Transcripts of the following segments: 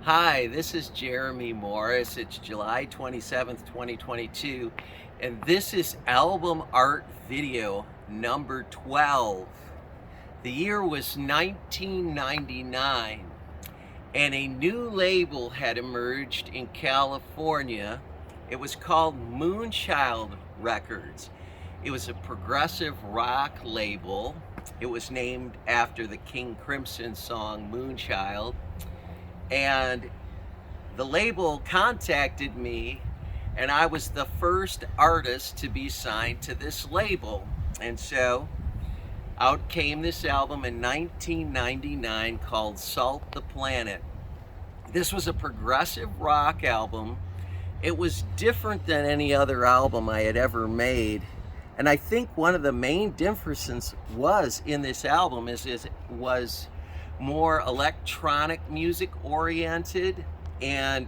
Hi, this is Jeremy Morris. It's July 27th, 2022, and this is album art video number 12. The year was 1999, and a new label had emerged in California. It was called Moonchild Records. It was a progressive rock label. It was named after the King Crimson song Moonchild. And the label contacted me, and I was the first artist to be signed to this label. And so out came this album in 1999 called Salt the Planet. This was a progressive rock album. It was different than any other album I had ever made. And I think one of the main differences was in this album is it was more electronic music oriented, and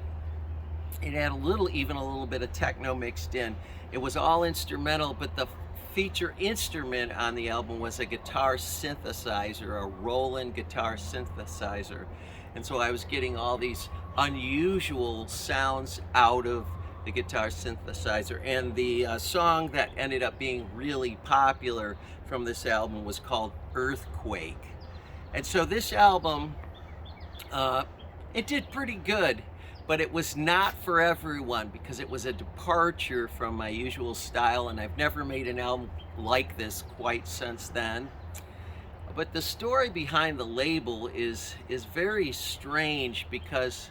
it had even a little bit of techno mixed in. It was all instrumental, but the feature instrument on the album was a guitar synthesizer, a Roland guitar synthesizer. And so I was getting all these unusual sounds out of the guitar synthesizer. And the song that ended up being really popular from this album was called Earthquake. And so this album, it did pretty good, but it was not for everyone because it was a departure from my usual style, and I've never made an album like this quite since then. But the story behind the label is very strange because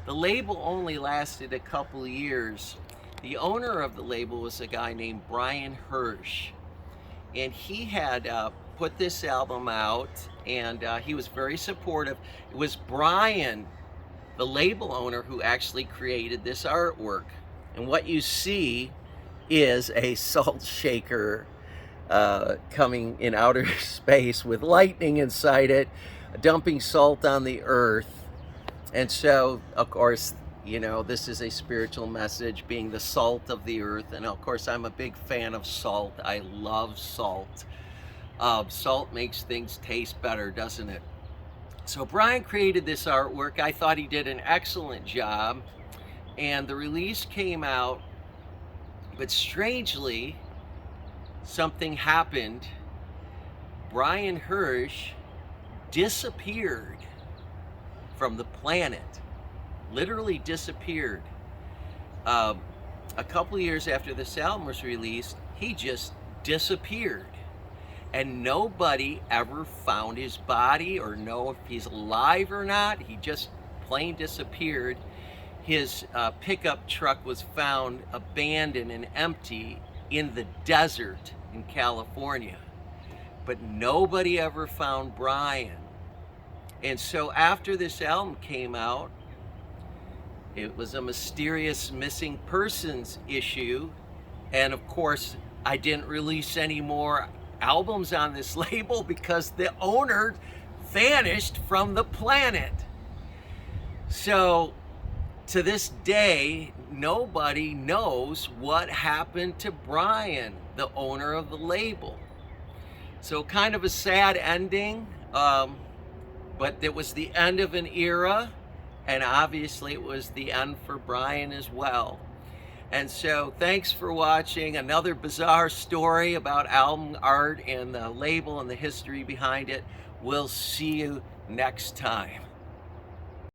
the label only lasted a couple of years. The owner of the label was a guy named Brian Hirsch, and he had put this album out, and he was very supportive. It was Brian, the label owner, who actually created this artwork. And what you see is a salt shaker coming in outer space with lightning inside it, dumping salt on the earth. And so, of course, you know, this is a spiritual message, being the salt of the earth. And of course, I'm a big fan of salt. I love salt. Salt makes things taste better, doesn't it? So Brian created this artwork. I thought he did an excellent job, and the release came out, but strangely, something happened. Brian Hirsch disappeared from the planet, literally disappeared. A couple of years after this album was released, he just disappeared. And nobody ever found his body or know if he's alive or not. He just plain disappeared. His pickup truck was found abandoned and empty in the desert in California. But nobody ever found Brian. And so after this album came out, it was a mysterious missing persons issue. And of course, I didn't release any more albums on this label because the owner vanished from the planet. So to this day, nobody knows what happened to Brian, the owner of the label. So kind of a sad ending, but it was the end of an era, and obviously it was the end for Brian as well. And so thanks for watching another bizarre story about album art and the label and the history behind it. We'll see you next time.